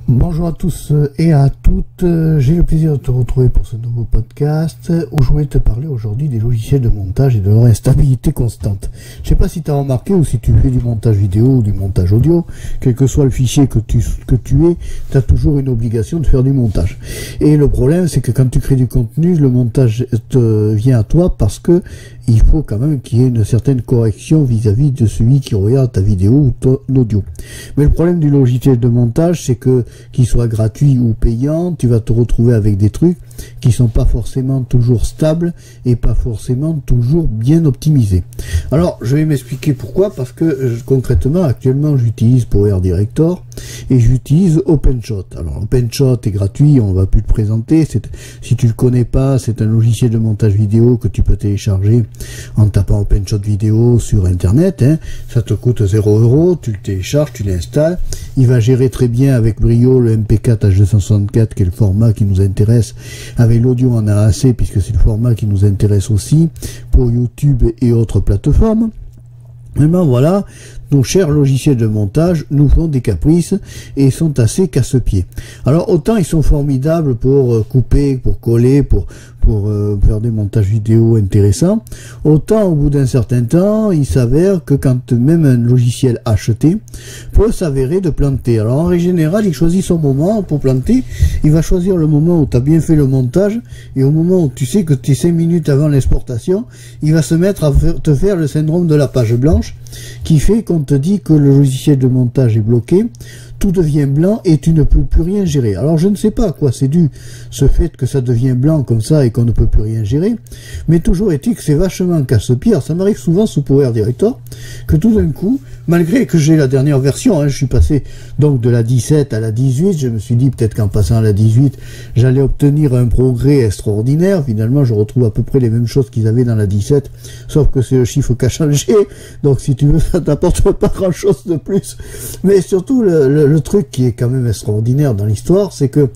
Bonjour à tous et à toutes, j'ai le plaisir de te retrouver pour ce nouveau podcast où je voulais te parler aujourd'hui des logiciels de montage et de leur instabilité constante. Je sais pas si tu as remarqué ou si tu fais du montage vidéo ou du montage audio, quel que soit le fichier que tu es, tu as toujours une obligation de faire du montage. Et le problème c'est que quand tu crées du contenu, le montage te vient à toi parce que il faut quand même qu'il y ait une certaine correction vis-à-vis de celui qui regarde ta vidéo ou ton audio. Mais le problème du logiciel de montage, c'est que qu'il soit gratuit ou payant, tu vas te retrouver avec des trucs qui sont pas forcément toujours stables et pas forcément toujours bien optimisés. Alors, je vais m'expliquer pourquoi, parce que concrètement, actuellement, j'utilise Power Director et j'utilise OpenShot. Alors, OpenShot est gratuit, on va plus te présenter. Si tu le connais pas, c'est un logiciel de montage vidéo que tu peux télécharger en tapant OpenShot vidéo sur internet, hein. Ça te coûte 0 €, tu le télécharges, tu l'installes, il va gérer très bien avec brio le MP4 H264 qui est le format qui nous intéresse, avec l'audio en AAC puisque c'est le format qui nous intéresse aussi pour YouTube et autres plateformes. Maintenant voilà, nos chers logiciels de montage nous font des caprices et sont assez casse-pieds. Alors autant ils sont formidables pour couper, pour coller, pour faire des montages vidéo intéressants, autant au bout d'un certain temps, il s'avère que quand même un logiciel acheté peut s'avérer de planter. Alors en règle générale, il choisit son moment pour planter, il va choisir le moment où tu as bien fait le montage, et au moment où tu sais que tu es 5 minutes avant l'exportation, il va se mettre à te faire le syndrome de la page blanche, qui fait qu'on te dit que le logiciel de montage est bloqué, tout devient blanc et tu ne peux plus rien gérer. Alors je ne sais pas à quoi c'est dû ce fait que ça devient blanc comme ça et qu'on ne peut plus rien gérer, mais toujours est-il que c'est vachement casse-pied. Ça m'arrive souvent sous Power Director que tout d'un coup, malgré que j'ai la dernière version, hein, je suis passé donc de la 17 à la 18, je me suis dit peut-être qu'en passant à la 18 j'allais obtenir un progrès extraordinaire. Finalement je retrouve à peu près les mêmes choses qu'ils avaient dans la 17, sauf que c'est le chiffre qui a changé, donc si tu veux ça t'apporte pas grand chose de plus. Mais surtout le truc qui est quand même extraordinaire dans l'histoire, c'est que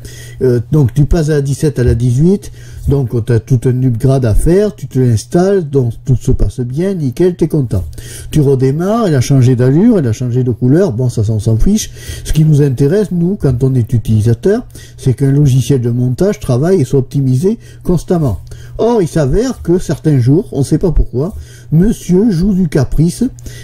donc tu passes à la 17 à la 18, donc tu as tout un upgrade à faire, tu te l'installes, donc tout se passe bien, nickel, tu es content. Tu redémarres, il a changé d'allure, il a changé de couleur, bon ça s'en fiche. Ce qui nous intéresse, nous, quand on est utilisateur, c'est qu'un logiciel de montage travaille et soit optimisé constamment. Or, il s'avère que certains jours, on ne sait pas pourquoi, monsieur joue du caprice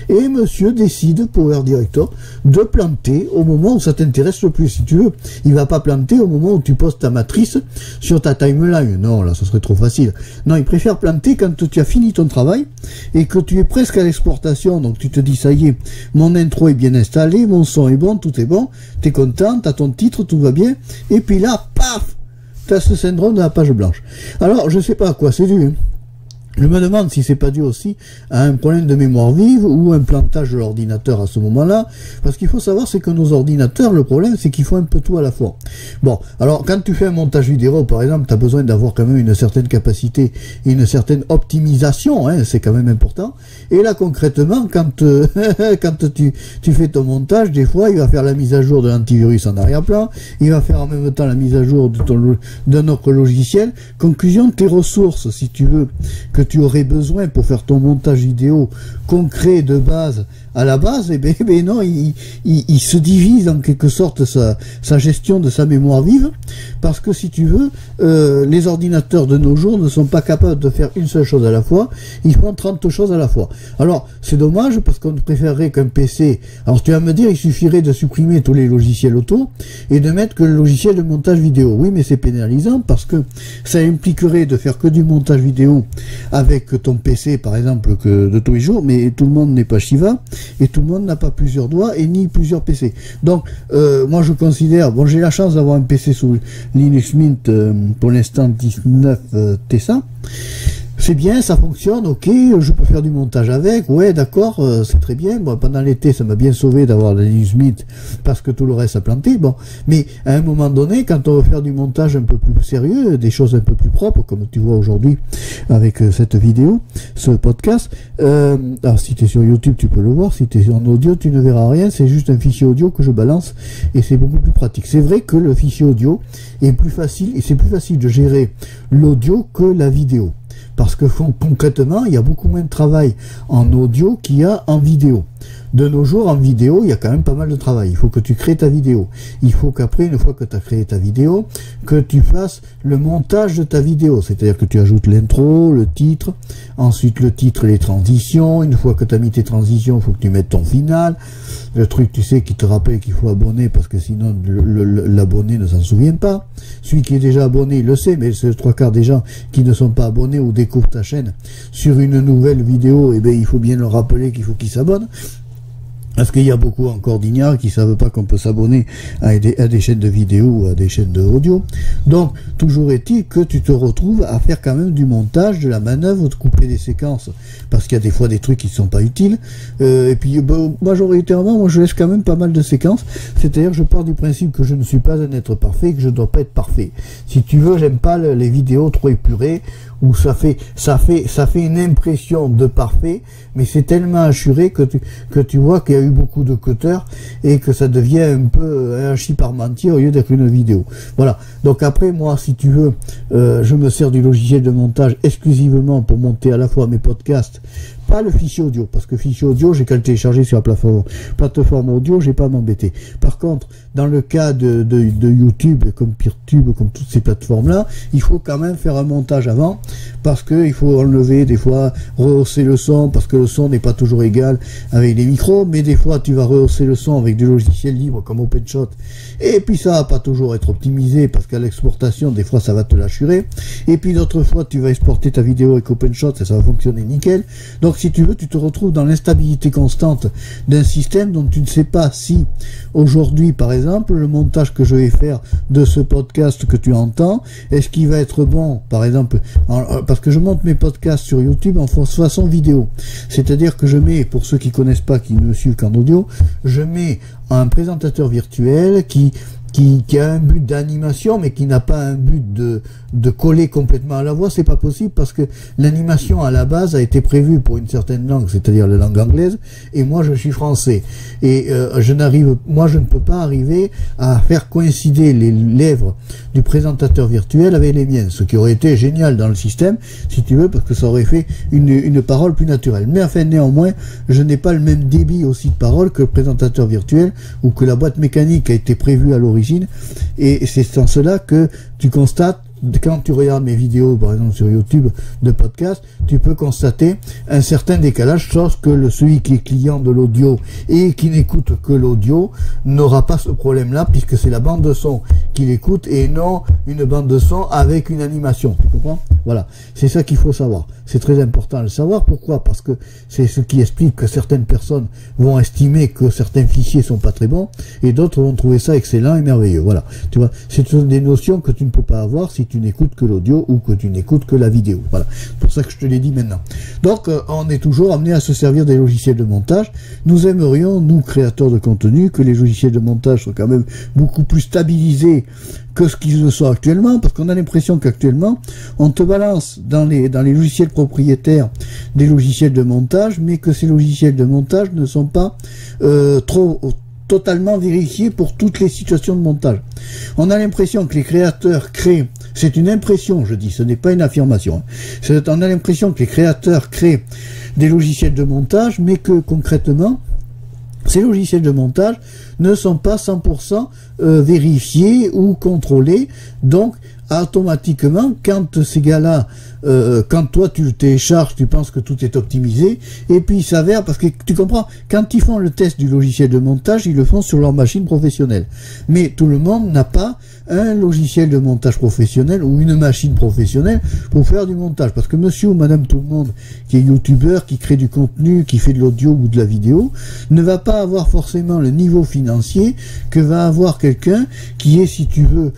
et monsieur décide, Power Director, de planter au moment où ça t'intéresse le plus. Si tu veux, il va pas planter au moment où tu postes ta matrice sur ta timeline. Non, là, ça serait trop facile. Non, il préfère planter quand tu as fini ton travail et que tu es presque à l'exportation. Donc, tu te dis, ça y est, mon intro est bien installé, mon son est bon, tout est bon, tu es content, tu as ton titre, tout va bien. Et puis là, paf, tu as ce syndrome de la page blanche. Alors, je sais pas à quoi c'est dû, hein. Je me demande si c'est pas dû aussi à un problème de mémoire vive ou un plantage de l'ordinateur à ce moment-là, parce qu'il faut savoir c'est que nos ordinateurs, le problème c'est qu'ils font un peu tout à la fois. Bon, alors quand tu fais un montage vidéo par exemple, tu as besoin d'avoir quand même une certaine capacité et une certaine optimisation, hein, c'est quand même important. Et là concrètement, quand tu fais ton montage, des fois il va faire la mise à jour de l'antivirus en arrière-plan, il va faire en même temps la mise à jour de autre logiciel. Conclusion, tes ressources, si tu veux, que tu aurais besoin pour faire ton montage vidéo concret de base à la base, eh bien non, il se divise en quelque sorte sa gestion de sa mémoire vive, parce que si tu veux, les ordinateurs de nos jours ne sont pas capables de faire une seule chose à la fois, ils font 30 choses à la fois. Alors, c'est dommage, parce qu'on préférerait qu'un PC, alors tu vas me dire, il suffirait de supprimer tous les logiciels auto, et de mettre que le logiciel de montage vidéo. Oui, mais c'est pénalisant, parce que ça impliquerait de faire que du montage vidéo avec ton PC, par exemple, que de tous les jours, mais tout le monde n'est pas Shiva, et tout le monde n'a pas plusieurs doigts et ni plusieurs PC. Donc moi je considère, bon j'ai la chance d'avoir un PC sous Linux Mint pour l'instant 19 Tesa. C'est bien, ça fonctionne, ok, je peux faire du montage avec, ouais d'accord, c'est très bien. Bon, pendant l'été ça m'a bien sauvé d'avoir la Linux Mint parce que tout le reste a planté, bon, mais à un moment donné, quand on veut faire du montage un peu plus sérieux, des choses un peu plus propres, comme tu vois aujourd'hui avec cette vidéo, ce podcast, alors si tu es sur YouTube tu peux le voir, si tu es en audio tu ne verras rien, c'est juste un fichier audio que je balance et c'est beaucoup plus pratique. C'est vrai que le fichier audio est plus facile, et c'est plus facile de gérer l'audio que la vidéo. Parce que concrètement, il y a beaucoup moins de travail en audio qu'il y a en vidéo. de nos jours, en vidéo, il y a quand même pas mal de travail. Il faut que tu crées ta vidéo. Il faut qu'après, une fois que tu as créé ta vidéo, que tu fasses le montage de ta vidéo. C'est-à-dire que tu ajoutes l'intro, le titre, ensuite le titre et les transitions. Une fois que tu as mis tes transitions, il faut que tu mettes ton final. Le truc, tu sais, qui te rappelle qu'il faut abonner parce que sinon l'abonné ne s'en souvient pas. Celui qui est déjà abonné, il le sait, mais c'est 3/4 des gens qui ne sont pas abonnés ou découvrent ta chaîne sur une nouvelle vidéo, et bien il faut bien leur rappeler qu'il faut qu'ils s'abonnent. Parce qu'il y a beaucoup encore d'ignards qui savent pas qu'on peut s'abonner à des chaînes de vidéo ou à des chaînes de audio. Donc, toujours est-il que tu te retrouves à faire quand même du montage, de la manœuvre, de couper des séquences. Parce qu'il y a des fois des trucs qui ne sont pas utiles. Et puis, majoritairement, moi je laisse quand même pas mal de séquences. C'est-à-dire, je pars du principe que je ne suis pas un être parfait, que je ne dois pas être parfait. Si tu veux, j'aime pas les vidéos trop épurées, où ça fait une impression de parfait, mais c'est tellement assuré que tu vois qu'il y a eu beaucoup de cutters et que ça devient un peu un hachis parmentier au lieu d'être une vidéo. Voilà. Donc après, moi, si tu veux, je me sers du logiciel de montage exclusivement pour monter à la fois mes podcasts, pas le fichier audio, parce que fichier audio, j'ai qu'à le télécharger sur la plateforme audio, j'ai pas à m'embêter. Par contre, dans le cas de YouTube, comme PeerTube, comme toutes ces plateformes-là, il faut quand même faire un montage avant, parce que il faut enlever, des fois, rehausser le son, parce que le son n'est pas toujours égal avec les micros, mais des fois, tu vas rehausser le son avec des logiciels libres comme OpenShot, et puis ça va pas toujours être optimisé, parce qu'à l'exportation, des fois, ça va te l'assurer, et puis d'autres fois, tu vas exporter ta vidéo avec OpenShot, et ça va fonctionner nickel. Donc, si tu veux, tu te retrouves dans l'instabilité constante d'un système dont tu ne sais pas si, aujourd'hui, par exemple, le montage que je vais faire de ce podcast que tu entends, est-ce qu'il va être bon, par exemple, parce que je monte mes podcasts sur YouTube en façon vidéo. C'est-à-dire que je mets, pour ceux qui connaissent pas, qui ne me suivent qu'en audio, je mets un présentateur virtuel qui a un but d'animation, mais qui n'a pas un but de coller complètement à la voix. C'est pas possible, parce que l'animation à la base a été prévue pour une certaine langue, c'est-à-dire la langue anglaise, et moi je suis français. Et je ne peux pas arriver à faire coïncider les lèvres du présentateur virtuel avec les miennes, ce qui aurait été génial dans le système, si tu veux, parce que ça aurait fait une parole plus naturelle. Mais enfin, néanmoins, je n'ai pas le même débit aussi de parole que le présentateur virtuel, ou que la boîte mécanique a été prévue à l'origine. Et c'est en cela que tu constates, quand tu regardes mes vidéos, par exemple sur YouTube, de podcast, tu peux constater un certain décalage, sauf que celui qui est client de l'audio et qui n'écoute que l'audio n'aura pas ce problème-là, puisque c'est la bande de son qu'il écoute et non une bande de son avec une animation. Tu comprends? Voilà. C'est ça qu'il faut savoir. C'est très important de le savoir. Pourquoi? Parce que c'est ce qui explique que certaines personnes vont estimer que certains fichiers sont pas très bons et d'autres vont trouver ça excellent et merveilleux. Voilà. Tu vois, c'est des notions que tu ne peux pas avoir si tu n'écoutes que l'audio ou que tu n'écoutes que la vidéo. Voilà. C'est pour ça que je te l'ai dit maintenant. Donc, on est toujours amené à se servir des logiciels de montage. Nous aimerions, nous, créateurs de contenu, que les logiciels de montage soient quand même beaucoup plus stabilisés que ce qu'ils le sont actuellement, parce qu'on a l'impression qu'actuellement, on te balance dans les logiciels propriétaires des logiciels de montage, mais que ces logiciels de montage ne sont pas totalement vérifiés pour toutes les situations de montage. On a l'impression que les créateurs créent, c'est une impression, je dis, ce n'est pas une affirmation, on a l'impression que les créateurs créent des logiciels de montage, mais que concrètement, ces logiciels de montage ne sont pas 100% vérifiés ou contrôlés. Donc, automatiquement, quand ces gars-là, quand toi tu le télécharges, tu penses que tout est optimisé, et puis il s'avère, parce que tu comprends, quand ils font le test du logiciel de montage, ils le font sur leur machine professionnelle. Mais tout le monde n'a pas un logiciel de montage professionnel ou une machine professionnelle pour faire du montage. Parce que monsieur ou madame tout le monde qui est youtubeur, qui crée du contenu, qui fait de l'audio ou de la vidéo, ne va pas avoir forcément le niveau financier que va avoir quelqu'un qui est, si tu veux,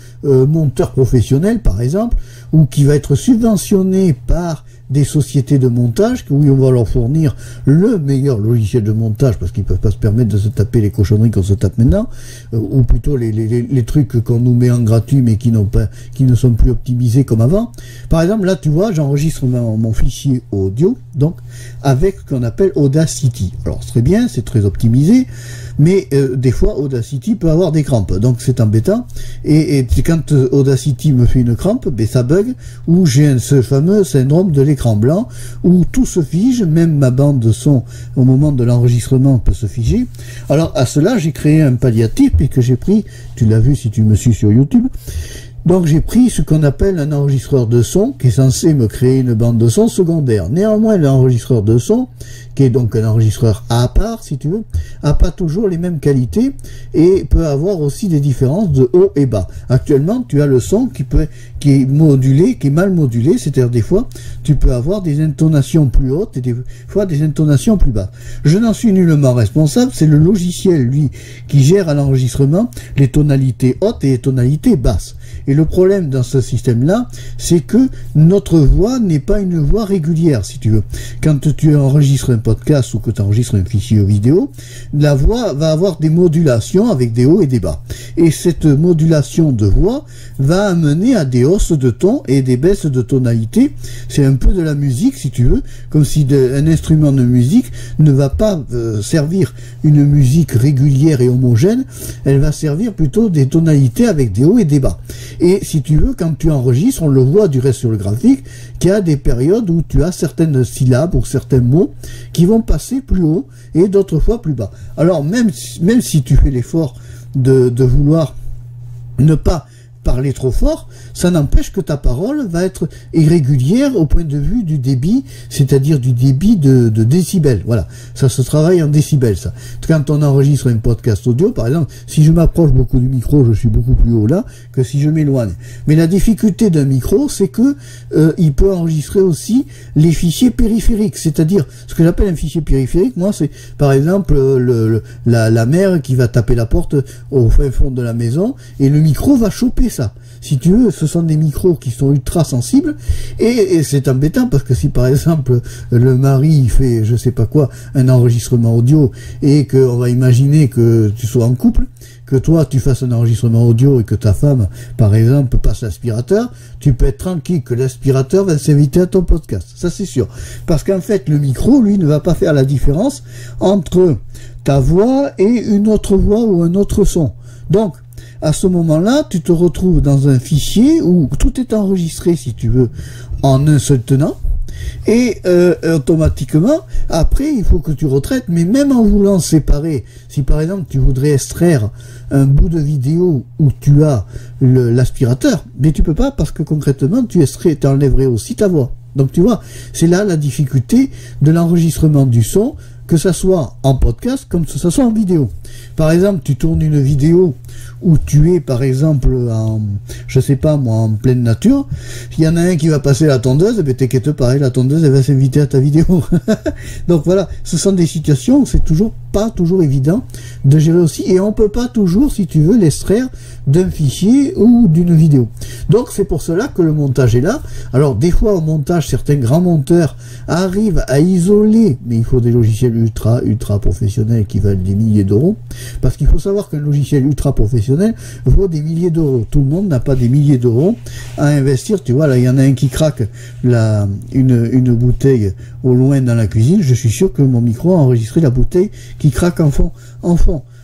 monteur professionnel par exemple, ou qui va être subventionné par des sociétés de montage, où on va leur fournir le meilleur logiciel de montage, parce qu'ils peuvent pas se permettre de se taper les cochonneries qu'on se tape maintenant, ou plutôt les trucs qu'on nous met en gratuit, mais qui ne sont plus optimisés comme avant. Par exemple, là, tu vois, j'enregistre mon fichier audio, donc, avec ce qu'on appelle Audacity. Alors, c'est très bien, c'est très optimisé, mais des fois, Audacity peut avoir des crampes, donc c'est embêtant, et quand Audacity me fait une crampe, ben, ça bug, bug, où j'ai ce fameux syndrome de l'écran blanc, où tout se fige, même ma bande de son au moment de l'enregistrement peut se figer. Alors à cela, j'ai créé un palliatif et que j'ai pris, tu l'as vu si tu me suis sur YouTube. Donc j'ai pris ce qu'on appelle un enregistreur de son qui est censé me créer une bande de son secondaire. Néanmoins, l'enregistreur de son, qui est donc un enregistreur à part, si tu veux, a pas toujours les mêmes qualités et peut avoir aussi des différences de haut et bas. Actuellement, tu as le son qui est modulé, qui est mal modulé, c'est-à-dire des fois, tu peux avoir des intonations plus hautes et des fois des intonations plus basses. Je n'en suis nullement responsable, c'est le logiciel, lui, qui gère à l'enregistrement les tonalités hautes et les tonalités basses. Et le problème dans ce système-là, c'est que notre voix n'est pas une voix régulière, si tu veux. Quand tu enregistres un podcast ou que tu enregistres un fichier vidéo, la voix va avoir des modulations avec des hauts et des bas. Et cette modulation de voix va amener à des hausses de ton et des baisses de tonalité. C'est un peu de la musique, si tu veux, comme si un instrument de musique ne va pas servir une musique régulière et homogène, elle va servir plutôt des tonalités avec des hauts et des bas. Et si tu veux, quand tu enregistres, on le voit du reste sur le graphique, qu'il y a des périodes où tu as certaines syllabes ou certains mots qui vont passer plus haut et d'autres fois plus bas. Alors même si tu fais l'effort de vouloir ne pas parler trop fort, ça n'empêche que ta parole va être irrégulière au point de vue du débit, c'est-à-dire du débit de décibels. Voilà, ça se travaille en décibels, ça. Quand on enregistre un podcast audio, par exemple, si je m'approche beaucoup du micro, je suis beaucoup plus haut là que si je m'éloigne. Mais la difficulté d'un micro, c'est que il peut enregistrer aussi les fichiers périphériques, c'est-à-dire ce que j'appelle un fichier périphérique. Moi, c'est par exemple la mère qui va taper la porte au fin fond de la maison et le micro va choper ça. Si tu veux, ce sont des micros qui sont ultra sensibles et c'est embêtant parce que si par exemple le mari fait je sais pas quoi un enregistrement audio et qu'on va imaginer que tu sois en couple, que toi tu fasses un enregistrement audio et que ta femme par exemple passe l'aspirateur, tu peux être tranquille que l'aspirateur va s'inviter à ton podcast, ça c'est sûr, parce qu'en fait le micro lui ne va pas faire la différence entre ta voix et une autre voix ou un autre son. Donc à ce moment-là, tu te retrouves dans un fichier où tout est enregistré, si tu veux, en un seul tenant. Et automatiquement, après, il faut que tu retraites. Mais même en voulant séparer, si par exemple tu voudrais extraire un bout de vidéo où tu as l'aspirateur, mais tu peux pas parce que concrètement, tu enlèverais aussi ta voix. Donc tu vois, c'est là la difficulté de l'enregistrement du son, que ça soit en podcast comme que ça soit en vidéo. Par exemple, tu tournes une vidéo où tu es par exemple en, je sais pas moi, en pleine nature, il y en a un qui va passer la tondeuse, et t'inquiète pas, la tondeuse elle va s'inviter à ta vidéo. Donc voilà, ce sont des situations où c'est pas toujours évident de gérer aussi, et on peut pas toujours, si tu veux, l'extraire d'un fichier ou d'une vidéo. Donc c'est pour cela que le montage est là. Alors des fois au montage, certains grands monteurs arrivent à isoler, mais il faut des logiciels ultra professionnels qui valent des milliers d'euros, parce qu'il faut savoir qu'un logiciel ultra professionnel vaut des milliers d'euros. Tout le monde n'a pas des milliers d'euros à investir. Tu vois, là il y en a un qui craque une bouteille au loin dans la cuisine, je suis sûr que mon micro a enregistré la bouteille qui craque en fond,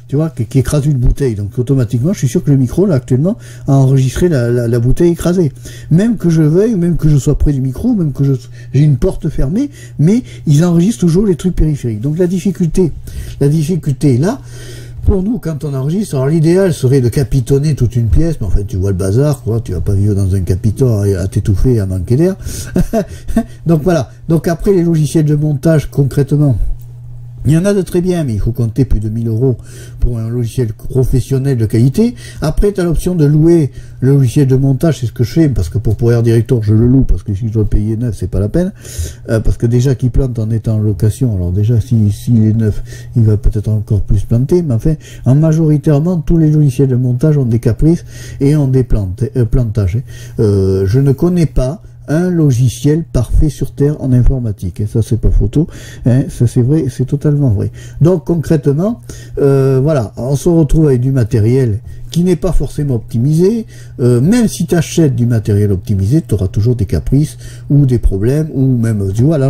tu vois, qui écrase une bouteille. Donc automatiquement, je suis sûr que le micro, là, actuellement, a enregistré la bouteille écrasée. Même que je veuille, même que je sois près du micro, même que j'ai une porte fermée, mais ils enregistrent toujours les trucs périphériques. Donc la difficulté est là. Pour nous, quand on enregistre, alors l'idéal serait de capitonner toute une pièce, mais en fait, tu vois le bazar, quoi, tu vas pas vivre dans un capiton à t'étouffer et à manquer d'air. Donc voilà. Donc après, les logiciels de montage, concrètement, il y en a de très bien, mais il faut compter plus de 1000 € pour un logiciel professionnel de qualité. Après, tu as l'option de louer le logiciel de montage, c'est ce que je fais, parce que pour Power Director, je le loue, parce que si je dois le payer neuf, c'est pas la peine. Parce que déjà qu'il plante en étant en location, alors déjà, s'il est neuf, il va peut-être encore plus planter, mais enfin, majoritairement, tous les logiciels de montage ont des caprices et ont des plantages. Je ne connais pas un logiciel parfait sur Terre en informatique. Et ça, c'est pas photo. Hein, ça, c'est vrai, c'est totalement vrai. Donc, concrètement, voilà, on se retrouve avec du matériel qui n'est pas forcément optimisé. Même si tu achètes du matériel optimisé, tu auras toujours des caprices ou des problèmes, ou même, tu vois, là,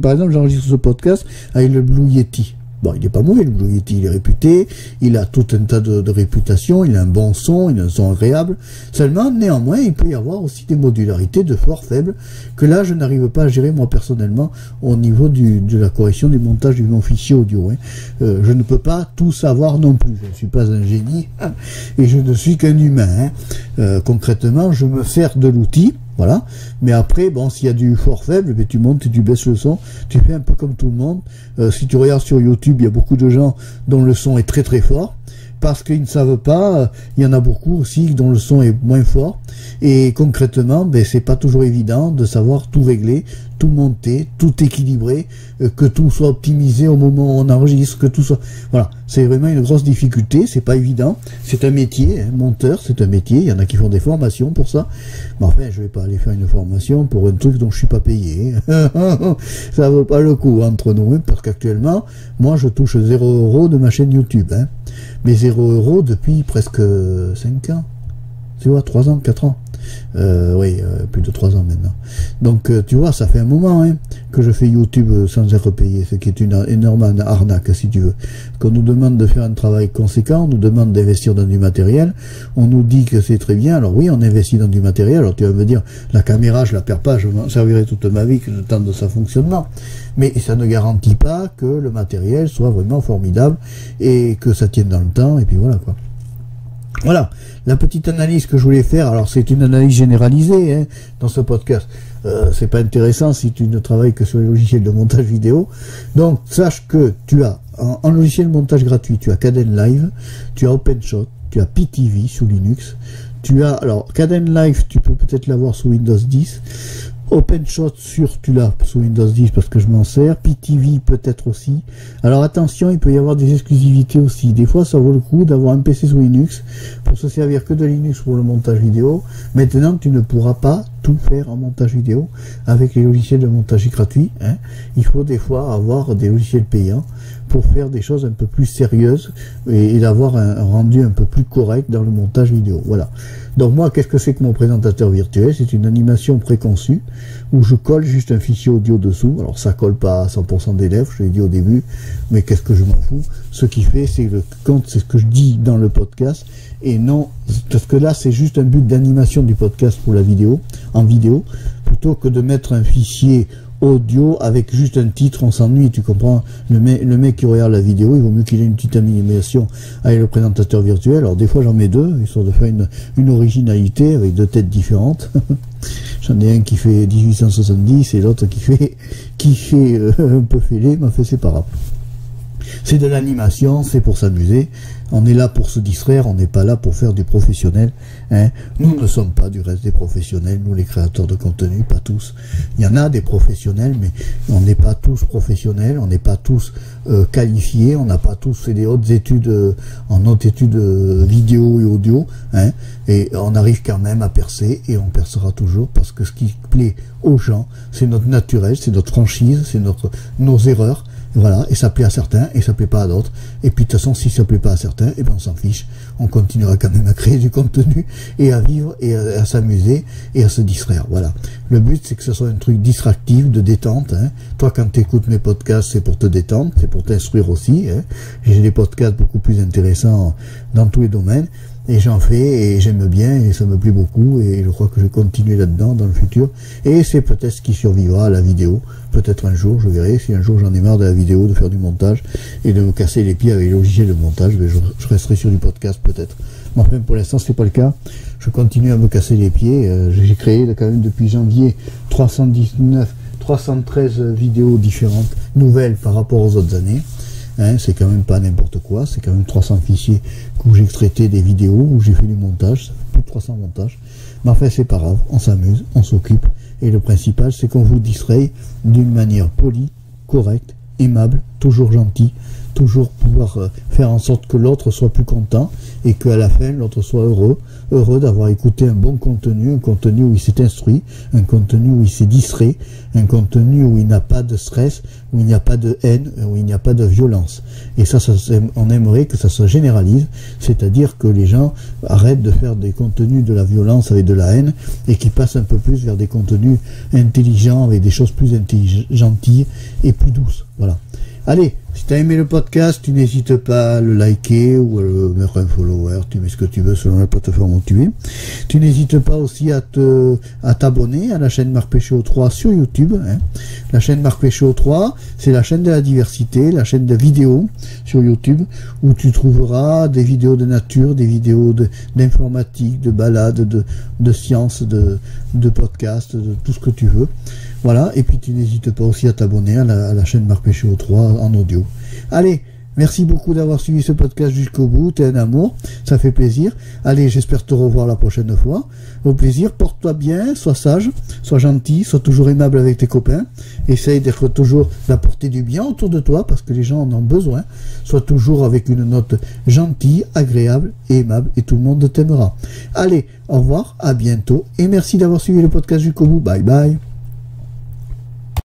par exemple, j'enregistre ce podcast avec le Blue Yeti. Bon, il est pas mauvais, le Blue Yeti, il est réputé, il a tout un tas de réputations, il a un bon son, il a un son agréable. Seulement, néanmoins, il peut y avoir aussi des modularités de fort faibles que là, je n'arrive pas à gérer moi personnellement au niveau de la correction du montage du mon fichier audio. Hein. Je ne peux pas tout savoir non plus. Je ne suis pas un génie et je ne suis qu'un humain. Hein. Concrètement, je me sers de l'outil. Voilà, mais après, bon, s'il y a du fort faible, tu montes et tu baisses le son, tu fais un peu comme tout le monde. Si tu regardes sur YouTube, il y a beaucoup de gens dont le son est très très fort, parce qu'ils ne savent pas, il y en a beaucoup aussi dont le son est moins fort, et concrètement, c'est pas toujours évident de savoir tout régler, tout monter, tout équilibrer, que tout soit optimisé au moment où on enregistre, que tout soit... Voilà, c'est vraiment une grosse difficulté, c'est pas évident, c'est un métier, hein, monteur, c'est un métier, il y en a qui font des formations pour ça, mais enfin, je vais pas aller faire une formation pour un truc dont je suis pas payé, ça vaut pas le coup entre nous, hein, parce qu'actuellement, moi je touche 0 € de ma chaîne YouTube, hein, mais 0 € depuis presque 5 ans, tu vois, 3 ans, 4 ans. Oui, plus de 3 ans maintenant. Donc, tu vois, ça fait un moment hein, que je fais YouTube sans être payé, ce qui est une énorme arnaque, si tu veux. Qu'on nous demande de faire un travail conséquent, on nous demande d'investir dans du matériel, on nous dit que c'est très bien, alors oui, on investit dans du matériel, alors tu vas me dire, la caméra, je la perds pas, je m'en servirai toute ma vie que le temps de sa fonctionnement. Mais ça ne garantit pas que le matériel soit vraiment formidable et que ça tienne dans le temps, et puis voilà quoi. Voilà, la petite analyse que je voulais faire, alors c'est une analyse généralisée hein, dans ce podcast, c'est pas intéressant si tu ne travailles que sur les logiciels de montage vidéo, donc sache que tu as, en logiciel de montage gratuit, tu as Kdenlive, tu as OpenShot, tu as PTV sous Linux, tu as, alors Kdenlive, tu peux peut-être l'avoir sous Windows 10, OpenShot tu l'as sous Windows 10 parce que je m'en sers, PTV peut-être aussi. Alors attention, il peut y avoir des exclusivités aussi. Des fois, ça vaut le coup d'avoir un PC sous Linux pour se servir que de Linux pour le montage vidéo. Maintenant, tu ne pourras pas tout faire en montage vidéo avec les logiciels de montage gratuits. Hein. Il faut des fois avoir des logiciels payants pour faire des choses un peu plus sérieuses et d'avoir un rendu un peu plus correct dans le montage vidéo. Voilà. Donc moi, qu'est-ce que c'est que mon présentateur virtuel? C'est une animation préconçue où je colle juste un fichier audio dessous. Alors ça colle pas à 100% des lèvres, je l'ai dit au début, mais qu'est-ce que je m'en fous? Ce qui fait, c'est le compte, c'est ce que je dis dans le podcast, et non, parce que là, c'est juste un but d'animation du podcast pour la vidéo, en vidéo, plutôt que de mettre un fichier audio avec juste un titre, on s'ennuie, tu comprends. Le mec qui regarde la vidéo, il vaut mieux qu'il ait une petite animation avec le présentateur virtuel. Alors des fois j'en mets deux, histoire de faire une originalité avec deux têtes différentes. J'en ai un qui fait 1870 et l'autre qui fait un peu fêlé, mais enfin c'est pas grave. C'est de l'animation, c'est pour s'amuser. On est là pour se distraire, on n'est pas là pour faire du professionnel. Hein. Nous ne sommes pas du reste des professionnels, nous les créateurs de contenu, pas tous. Il y en a des professionnels, mais on n'est pas tous professionnels, on n'est pas tous qualifiés, on n'a pas tous fait des hautes études, en hautes études vidéo et audio. Hein. Et on arrive quand même à percer, et on percera toujours, parce que ce qui plaît aux gens, c'est notre naturel, c'est notre franchise, c'est nos erreurs. Voilà, et ça plaît à certains, et ça plaît pas à d'autres. Et puis de toute façon, si ça plaît pas à certains, eh ben on s'en fiche. On continuera quand même à créer du contenu, et à vivre, et à s'amuser, et à se distraire. Voilà. Le but, c'est que ce soit un truc distractif, de détente. Hein. Toi, quand tu écoutes mes podcasts, c'est pour te détendre, c'est pour t'instruire aussi. Hein. J'ai des podcasts beaucoup plus intéressants dans tous les domaines. Et j'en fais, et j'aime bien, et ça me plaît beaucoup, et je crois que je vais continuer là-dedans dans le futur. Et c'est peut-être ce qui survivra à la vidéo. Peut-être un jour, je verrai. Si un jour j'en ai marre de la vidéo, de faire du montage, et de me casser les pieds avec les logiciels de montage, je resterai sur du podcast peut-être. Mais enfin, pour l'instant, c'est pas le cas. Je continue à me casser les pieds. J'ai créé quand même depuis janvier 313 vidéos différentes, nouvelles par rapport aux autres années. Hein, c'est quand même pas n'importe quoi, c'est quand même 300 fichiers où j'ai traité des vidéos, où j'ai fait du montage, ça fait plus de 300 montages. Mais enfin, c'est pas grave, on s'amuse, on s'occupe. Et le principal, c'est qu'on vous distrait d'une manière polie, correcte, aimable, toujours gentil, toujours pouvoir faire en sorte que l'autre soit plus content et qu'à la fin, l'autre soit heureux d'avoir écouté un bon contenu, un contenu où il s'est instruit, un contenu où il s'est distrait, un contenu où il n'a pas de stress, où il n'y a pas de haine, où il n'y a pas de violence. Et ça, on aimerait que ça se généralise, c'est-à-dire que les gens arrêtent de faire des contenus de la violence avec de la haine et qu'ils passent un peu plus vers des contenus intelligents avec des choses plus gentilles et plus douces. Voilà. Allez, Si tu as aimé le podcast, tu n'hésites pas à le liker ou à le mettre un follower, tu mets ce que tu veux selon la plateforme où tu es. Tu n'hésites pas aussi à t'abonner à la chaîne Marc Péchaud 3 sur YouTube. La chaîne Marc Péchaud 3, c'est la chaîne de la diversité, la chaîne de vidéos sur YouTube, où tu trouveras des vidéos de nature, des vidéos d'informatique, de balades, de sciences, de podcasts, de tout ce que tu veux. Voilà, et puis tu n'hésites pas aussi à t'abonner à la chaîne Marc Péchaud 3 en audio. Allez, merci beaucoup d'avoir suivi ce podcast jusqu'au bout, t'es un amour, ça fait plaisir. Allez, j'espère te revoir la prochaine fois. Au plaisir, porte-toi bien, sois sage, sois gentil, sois toujours aimable avec tes copains. Essaye d'être toujours, d'apporter du bien autour de toi, parce que les gens en ont besoin. Sois toujours avec une note gentille, agréable et aimable, et tout le monde t'aimera. Allez, au revoir, à bientôt, et merci d'avoir suivi le podcast jusqu'au bout. Bye bye.